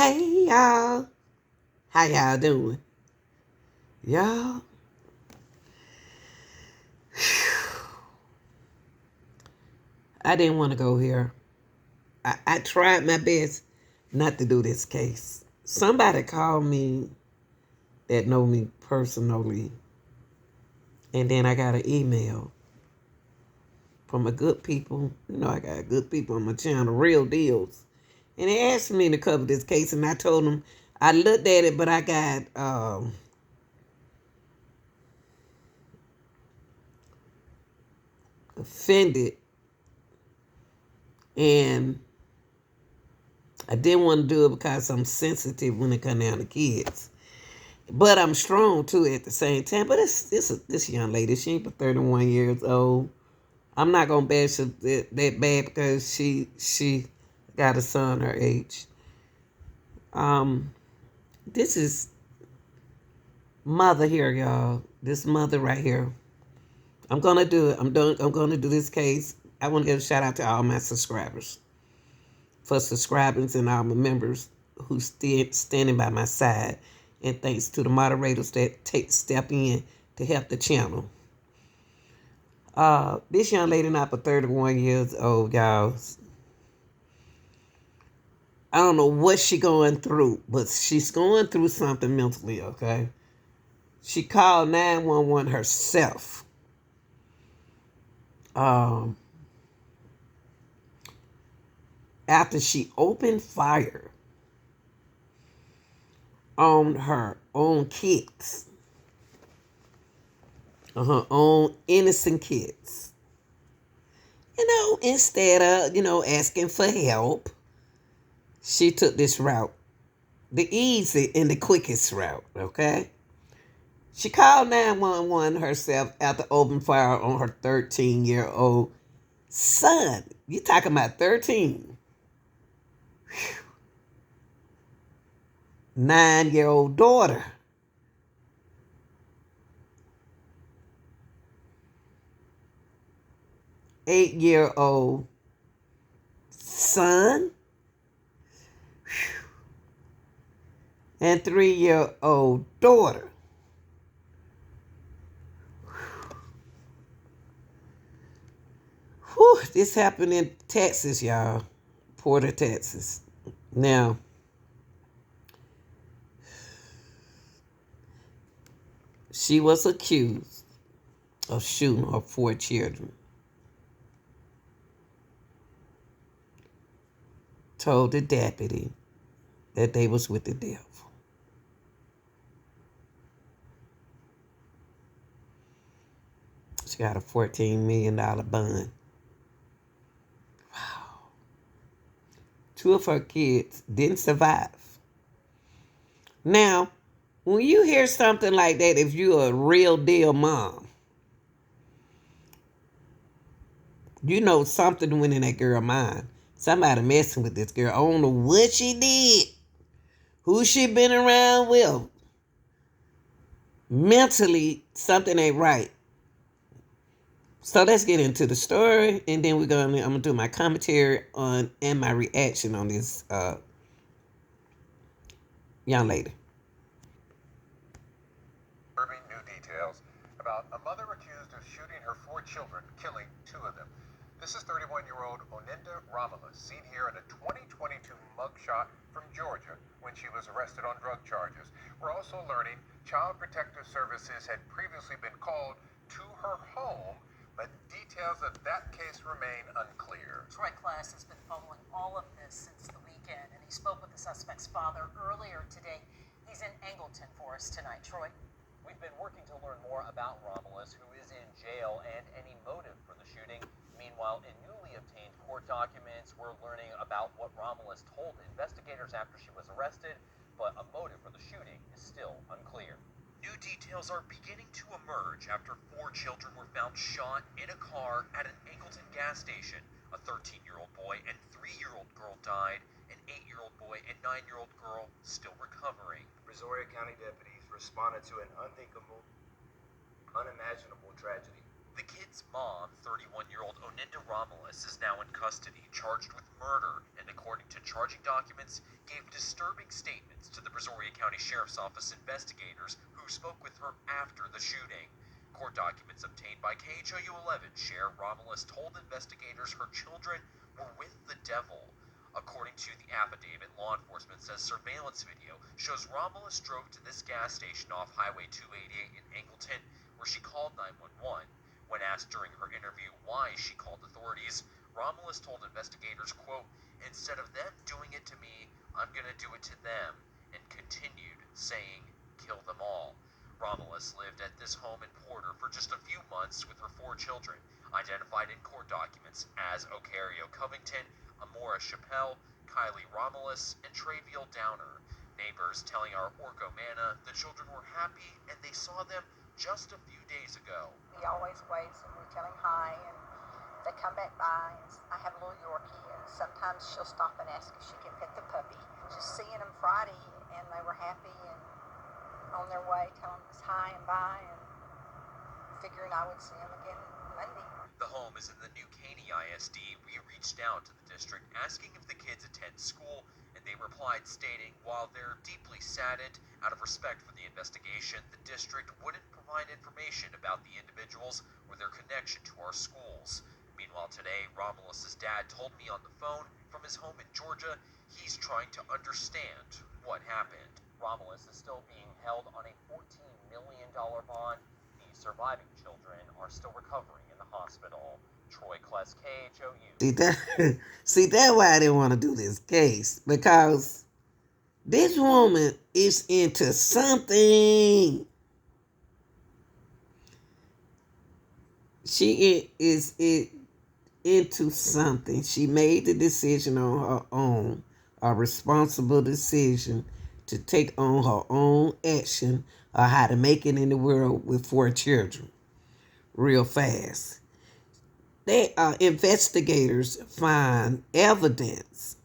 Hey y'all, how y'all doing? Y'all, I didn't want to go here. I tried my best not to do this case. Somebody called me that know me personally, and then I got an email from a good people. You know, I got good people on my channel, Real Deals, and they asked me to cover this case, and I told them I looked at it, but I got offended, and I didn't want to do it because I'm sensitive when it comes down to kids. But I'm strong too at the same time. But this young lady, she ain't but 31 years old. I'm not gonna bash her that bad because she got a son her age. Um, this is mother here, y'all. This mother right here. I'm gonna do it. I'm gonna do this case. I want to give a shout out to all my subscribers for subscribing and all my members who standing by my side. And thanks to the moderators that take step in to help the channel. This young lady not but 31 years old, y'all. I don't know what she going through, but she's going through something mentally, okay? She called 911 herself. Um, After she opened fire on her own kids, on her own innocent kids. Instead of, asking for help, she took this route, the easy and the quickest route, okay? She called 911 herself after opening fire on her 13-year-old son. You talking about 13. 9-year-old daughter. 8-year-old son. And 3-year-old daughter. Whew, this happened in Texas, y'all. Porter, Texas. Now, she was accused of shooting her 4 children. Told the deputy that they was with the devil. She got a $14 million bond. Wow. 2 of her kids didn't survive. Now, when you hear something like that, if you're a real deal mom, you know something went in that girl's mind. Somebody messing with this girl. I don't know what she did, who she been around with. Mentally, something ain't right. So let's get into the story, and then I'm gonna do my commentary on and my reaction on this young lady. New details about a mother accused of shooting her 4 children, killing 2 of them. This is 31-year-old Oninda Romulus, seen here in a 2022 mugshot from Georgia when she was arrested on drug charges. We're also learning Child Protective Services had previously been called to her home, but details of that case remain unclear. Troy Class has been following all of this since the weekend, and he spoke with the suspect's father earlier today. He's in Angleton for us tonight. Troy? We've been working to learn more about Romulus, who is in jail, and any motive for the shooting. Meanwhile, in newly obtained court documents, we're learning about what Romulus told investigators after she was arrested, but a motive for the shooting is still unclear. New details are beginning to emerge after 4 children were found shot in a car at an Angleton gas station. A 13-year-old boy and 3-year-old girl died. An 8-year-old boy and 9-year-old girl still recovering. Brazoria County deputies responded to an unthinkable, unimaginable tragedy. The kid's mom, 31-year-old Oninda Romulus, is now in custody, charged with murder, and according to charging documents, gave disturbing statements to the Brazoria County Sheriff's Office investigators who spoke with her after the shooting. Court documents obtained by KHOU 11 share Romulus told investigators her children were with the devil. According to the affidavit, law enforcement says surveillance video shows Romulus drove to this gas station off Highway 288 in Angleton, where she called 911. When asked during her interview why she called authorities, Romulus told investigators, quote, "Instead of them doing it to me, I'm gonna do it to them," and continued saying, "Kill them all." Romulus lived at this home in Porter for just a few months with her 4 children, identified in court documents as Ocario Covington, Amora Chappelle, Kylie Romulus, and Traviel Downer. Neighbors telling our Orco Manna the children were happy and they saw them just a few days ago. He always waves and we tell him hi, and they come back by. And I have a little Yorkie, and sometimes she'll stop and ask if she can pet the puppy. Just seeing them Friday, and they were happy and on their way, telling us hi and bye, and figuring I would see them again Monday. The home is in the New Caney ISD. We reached out to the district asking if the kids attend school, and they replied stating while they're deeply saddened, out of respect for the investigation, the district wouldn't provide information about the individuals or their connection to our schools. Meanwhile, today, Romulus's dad told me on the phone from his home in Georgia he's trying to understand what happened. Romulus is still being held on a $14 million bond. The surviving children are still recovering in the hospital. Troy Kless, KHOU. See that why I didn't want to do this case, because this woman is into something. She is into something. She made the decision on her own, a responsible decision to take on her own action of how to make it in the world with 4 children real fast. They investigators find evidence.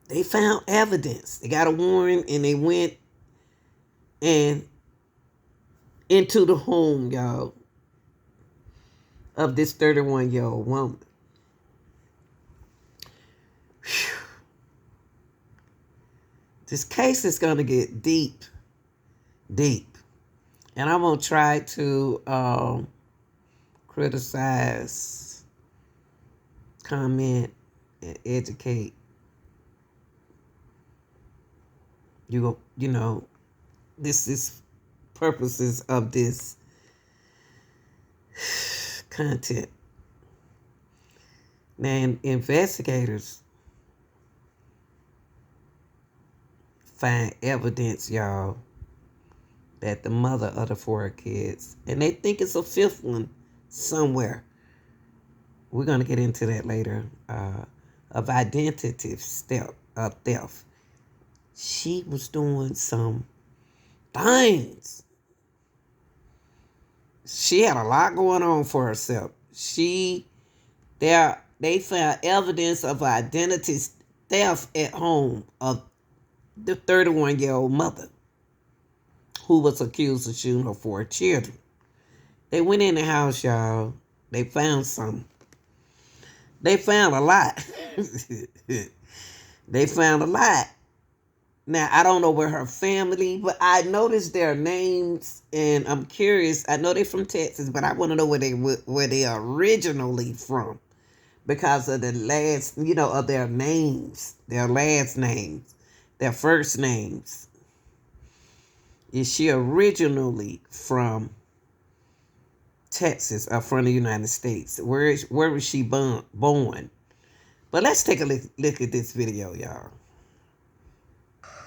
They found evidence. They got a warrant and they went and into the home, y'all, of this 31-year-old woman. Whew. This case is going to get deep. And I'm going to try to criticize, comment, and educate. You know, this is purposes of this content. Now, investigators find evidence, y'all, that the mother of the 4 kids, and they think it's a 5th one somewhere. We're going to get into that later. Of identity theft. She was doing some things. She had a lot going on for herself. They found evidence of identity theft at home of the 31-year-old mother who was accused of shooting her 4 children. They went in the house, y'all. They found something. They found a lot. They found a lot. Now, I don't know where her family, but I noticed their names, and I'm curious. I know they're from Texas, but I want to know where they are originally from, because of the last, of their names, their last names, their first names. Is she originally from Texas or from the United States? Where was she born? But let's take a look at this video, y'all.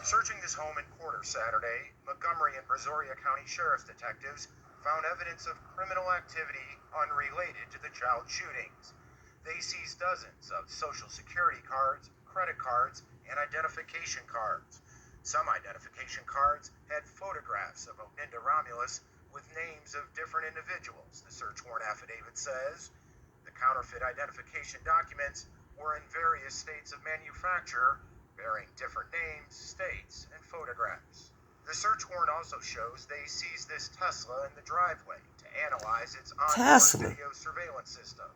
Searching this home in Porter Saturday, Montgomery and Brazoria County Sheriff's detectives found evidence of criminal activity unrelated to the child shootings. They seized dozens of Social Security cards, credit cards, and identification cards. Some identification cards had photographs of Oninda Romulus with names of different individuals, the search warrant affidavit says. The counterfeit identification documents were in various states of manufacture, bearing different names, states, and photographs. The search warrant also shows they seized this Tesla in the driveway to analyze its onboard Tesla. video surveillance system.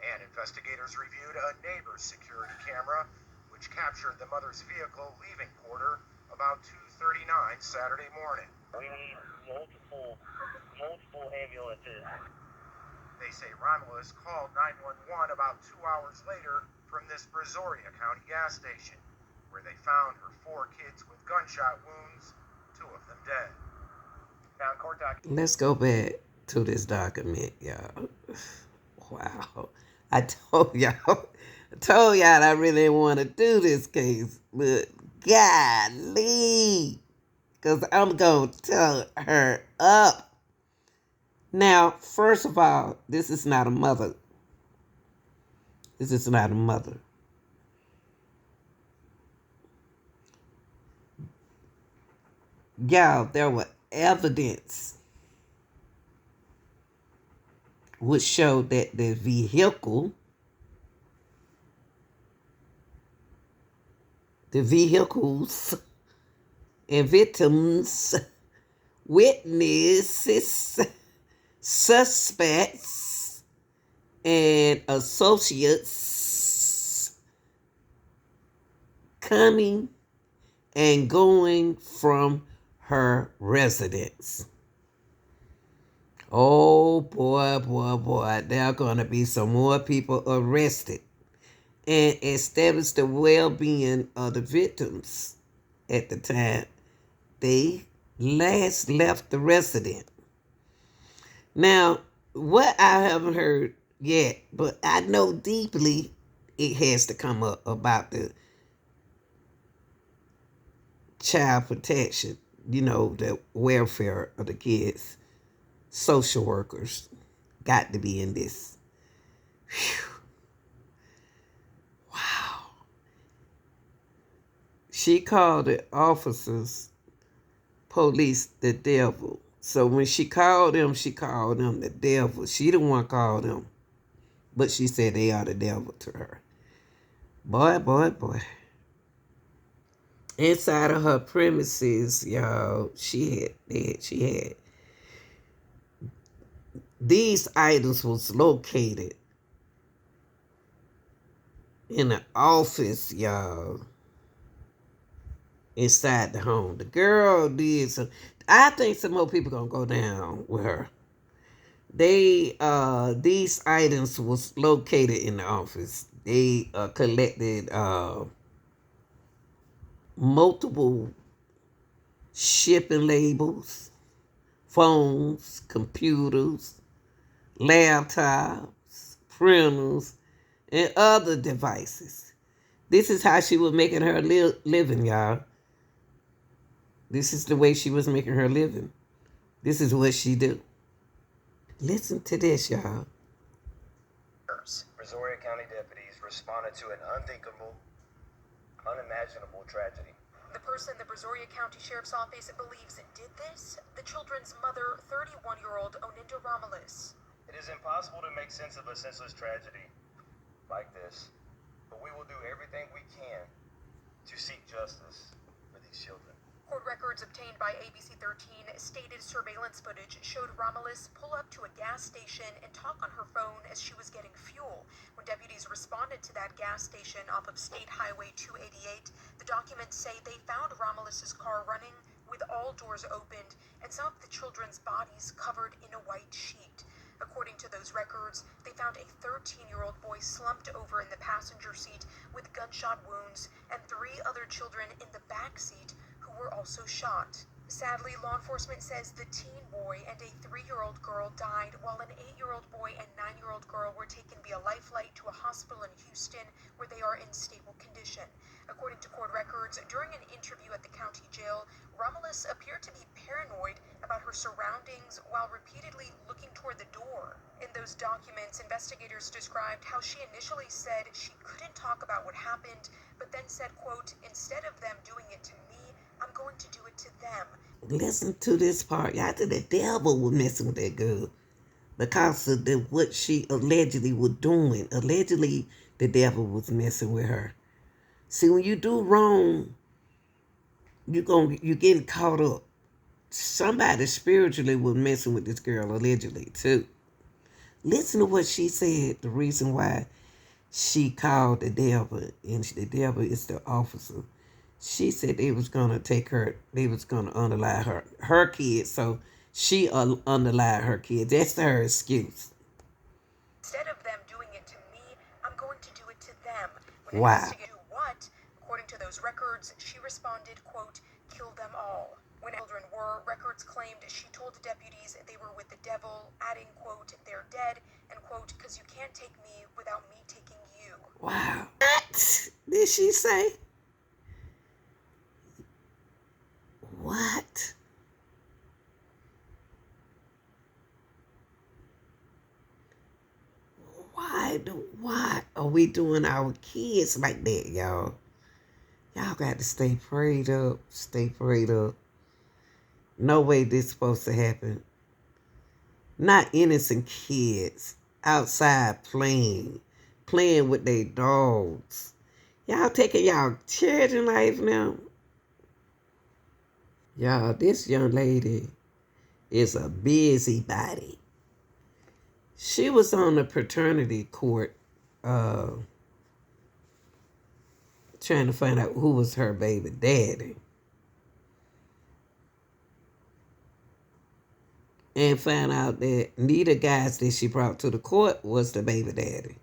And investigators reviewed a neighbor's security camera, which captured the mother's vehicle leaving Porter about 2:39 Saturday morning. We need multiple ambulances. They say Romulus called 911 about 2 hours later from this Brazoria County gas station, where they found her 4 kids with gunshot wounds, 2 of them dead. Found court documents. Let's go back to this document, y'all. Wow. I told y'all I really didn't want to do this case, but golly, because I'm going to tell her up. Now, first of all, this is not a mother. This is not a mother. Y'all, there were evidence which showed that the vehicles and victims, witnesses, suspects, and associates coming and going from her residence. Oh boy, there are going to be some more people arrested and establish the well-being of the victims at the time they last left the residence. Now, what I haven't heard yet, but I know deeply it has to come up about the child protection, the welfare of the kids. Social workers got to be in this. Whew. Wow. She called the officers, police, the devil. So when she called them the devil. She the one called them. But she said they are the devil to her. Boy. Inside of her premises, y'all, she had these items was located in an office, y'all, inside the home. The girl did some. I think some more people gonna go down with her. These items was located in the office. They collected multiple shipping labels, phones, computers, laptops, printers, and other devices. This is how she was making her living, y'all. This is the way she was making her living. This is what she do. Listen to this, y'all. Brazoria County deputies responded to an unthinkable, unimaginable tragedy. The person the Brazoria County Sheriff's Office believes did this, the children's mother, 31-year-old Oninda Romulus. It is impossible to make sense of a senseless tragedy like this, but we will do everything we can to seek justice for these children. Court records obtained by ABC 13 stated surveillance footage showed Romulus pull up to a gas station and talk on her phone as she was getting fuel. When deputies responded to that gas station off of State Highway 288, the documents say they found Romulus's car running with all doors opened and some of the children's bodies covered in a white sheet. According to those records, they found a 13-year-old boy slumped over in the passenger seat with gunshot wounds and 3 other children in the back seat who were also shot. Sadly, law enforcement says the teen boy and a 3-year-old girl died, while an 8-year-old boy and 9-year-old girl were taken via life flight to a hospital in Houston, where they are in stable condition. According to court records, during an interview at the county jail, Romulus appeared to be paranoid about her surroundings while repeatedly looking toward the door. In those documents, investigators described how she initially said she couldn't talk about what happened, but then said, quote, "Instead of them doing it to me, I'm going to do it to them." Listen to this part. Y'all think the devil was messing with that girl because of what she allegedly was doing. Allegedly, the devil was messing with her. See, when you do wrong, you're getting caught up somebody spiritually was messing with this girl allegedly too. Listen to what she said. The reason why she called the devil, and the devil is the officer. She said they was gonna take her. They was gonna underlie her kids. So she underlied her kids. That's her excuse. Instead of them doing it to me, I'm going to do it to them. When Wow. asked to do what, according to those records, she responded, quote, kill them all. When children were, records claimed she told deputies they were with the devil, adding, quote, they're dead, and, quote, because you can't take me without me taking you. Wow. What did she say? What? Why are we doing our kids like that, y'all? Y'all got to stay prayed up. Stay prayed up. No way this supposed to happen. Not innocent kids outside playing with their dogs. Y'all taking y'all children life now. Y'all, this young lady is a busybody. She was on the paternity court trying to find out who was her baby daddy. And found out that neither guys that she brought to the court was the baby daddy.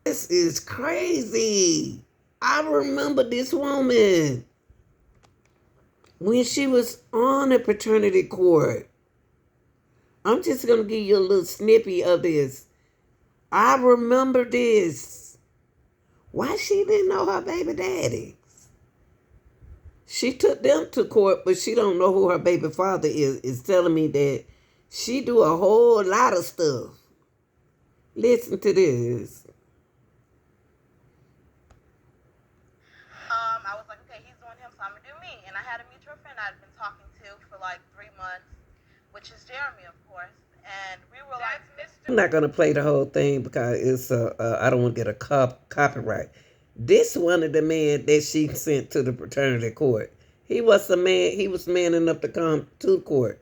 This is crazy. I remember this woman when she was on the paternity court. I'm just going to give you a little snippet of this. I remember this. Why she didn't know her baby daddy? She took them to court, but she don't know who her baby father is. Is telling me that she do a whole lot of stuff. Listen to this. I was like, okay, he's doing him, so I'm gonna do me. And I had a mutual friend I'd been talking to for like 3 months, which is Jeremy, of course. And we were like, Mr. I'm not gonna play the whole thing because it's I don't want to get a copyright. This one of the men that she sent to the paternity court. He was the man. He was man enough to come to court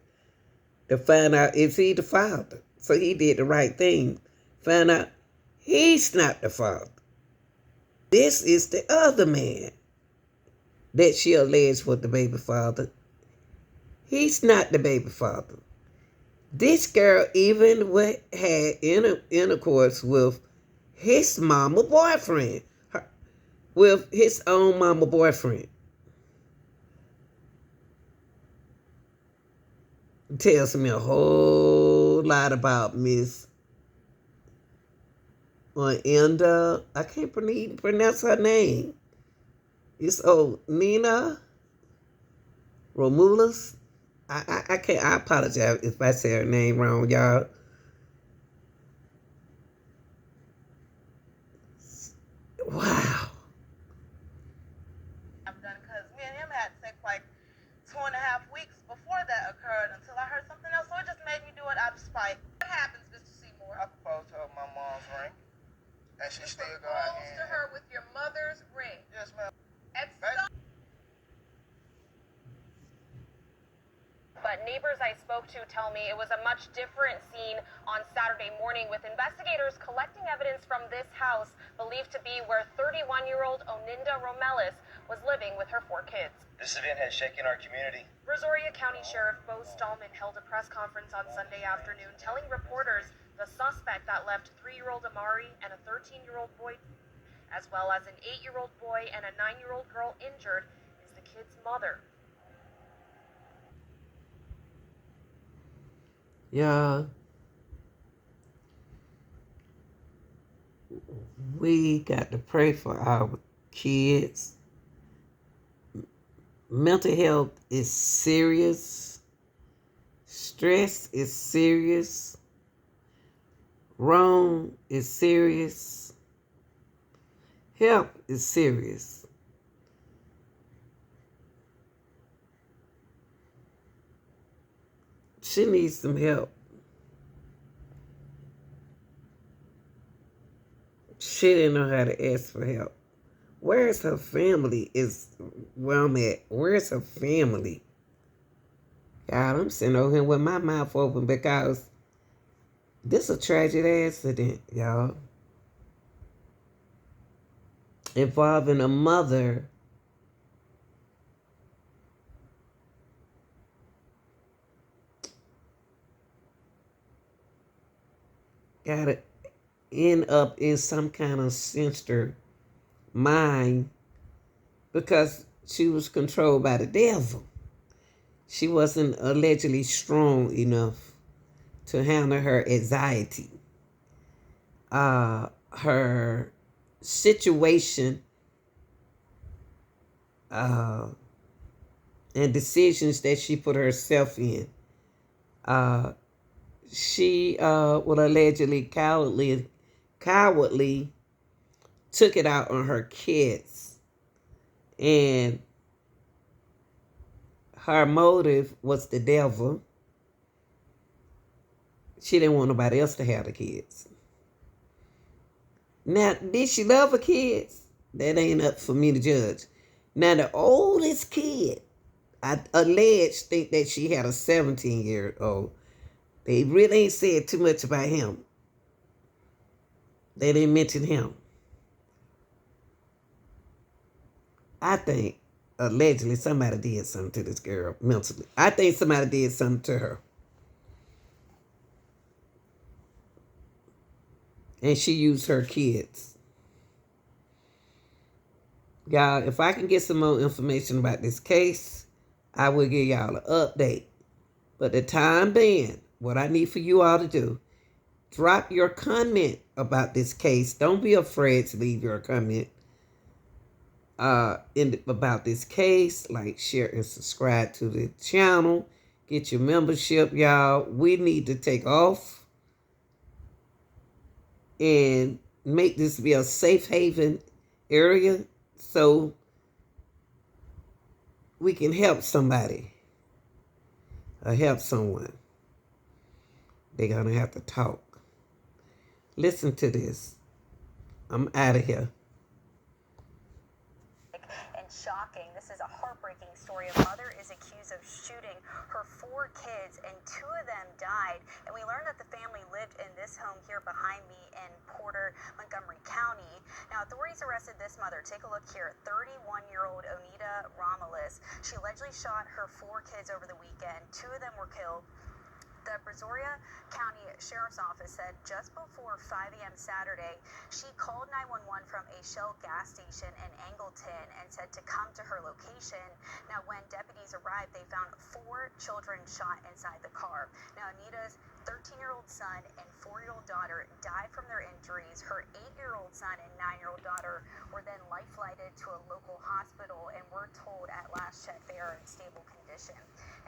to find out is he the father. So he did the right thing. Find out he's not the father. This is the other man that she alleged was the baby father. He's not the baby father. This girl even had intercourse with his mama boyfriend, with his own mama boyfriend. Tells me a whole lot about Miss Enda. I can't pronounce her name. It's Nina Romulus. I can't. I apologize if I say her name wrong, y'all. Wow. I'm done because me and him had sex like 2.5 weeks before that occurred until I heard something else. So it just made me do it out of spite. What happens, Mr. Seymour? I proposed to her with my mom's ring. And she still go out Proposed here. to her with your mother's ring. Yes, ma'am. At Hey. some But neighbors I spoke to tell me it was a much different scene on Saturday morning, with investigators collecting evidence from this house believed to be where 31-year-old Oninda Romelis was living with her 4 kids. This event has shaken our community. Brazoria County Sheriff Bo Stallman held a press conference on Sunday afternoon telling reporters the suspect that left 3-year-old Amari and a 13-year-old boy, as well as an 8-year-old boy and a 9-year-old girl injured, is the kid's mother. Yeah. We got to pray for our kids. Mental health is serious. Stress is serious. Wrong is serious. Help is serious. She needs some help. She didn't know how to ask for help. Where's her family is where I'm at. Where's her family? God, I'm sitting over here with my mouth open because this is a tragic accident, y'all. Involving a mother gotta end up in some kind of sinister mind because she was controlled by the devil. She wasn't allegedly strong enough to handle her anxiety. Her situation and decisions that she put herself in. She would allegedly cowardly took it out on her kids. And her motive was the devil. She didn't want nobody else to have the kids. Now, did she love her kids? That ain't up for me to judge. Now, the oldest kid, I alleged think that she had a 17-year-old. They really ain't said too much about him. They didn't mention him. I think allegedly somebody did something to this girl mentally. I think somebody did something to her. And she used her kids. Y'all, if I can get some more information about this case, I will give y'all an update. But the time being, what I need for you all to do, drop your comment about this case. Don't be afraid to leave your comment about this case. Like, share, and subscribe to the channel. Get your membership, y'all. We need to take off and make this be a safe haven area so we can help somebody or help someone. They're going to have to talk. Listen to this. I'm out of here. And shocking. This is a heartbreaking story. A mother is accused of shooting her 4 kids, and 2 of them died. And we learned that the family lived in this home here behind me in Porter, Montgomery County. Now, authorities arrested this mother. Take a look here. 31-year-old Oneida Romulus. She allegedly shot her 4 kids over the weekend. 2 of them were killed. The Brazoria County Sheriff's Office said just before 5 a.m. Saturday, she called 911 from a Shell gas station in Angleton and said to come to her location. Now, when deputies arrived, they found 4 children shot inside the car. Now, Anita's 13-year-old son and 4-year-old daughter died from their injuries. Her 8-year-old son and 9-year-old daughter were then life-flighted to a local hospital, and we're told at last check they are in stable condition.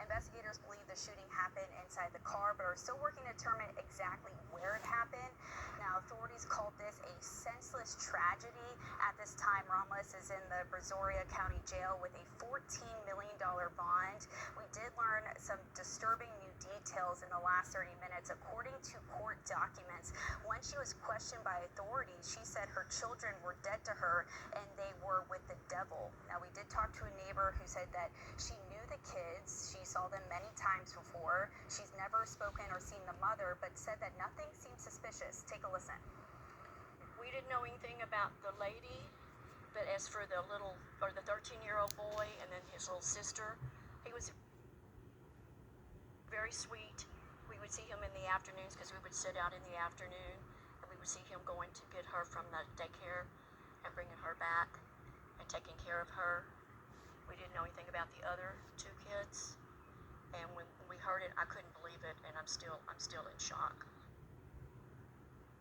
Investigators believe the shooting happened inside the car, but are still working to determine exactly where it happened. Now, authorities called this a senseless tragedy. At this time, Romulus is in the Brazoria County Jail with a $14 million bond. We did learn some disturbing new details in the last 30 minutes. According to court documents, when she was questioned by authorities, she said her children were dead to her and they were with the devil. Now, we did talk to a neighbor who said that she knew the kids. She saw them many times before. She's never spoken or seen the mother, but said that nothing seemed suspicious. Take a listen. We didn't know anything about the lady, but as for the 13-year-old boy and then his little sister, he was very sweet. We would see him in the afternoons because we would sit out in the afternoon, and we would see him going to get her from the daycare and bringing her back and taking care of her. We didn't know anything about the other 2 kids, and when we heard it, I couldn't believe it, and I'm still in shock.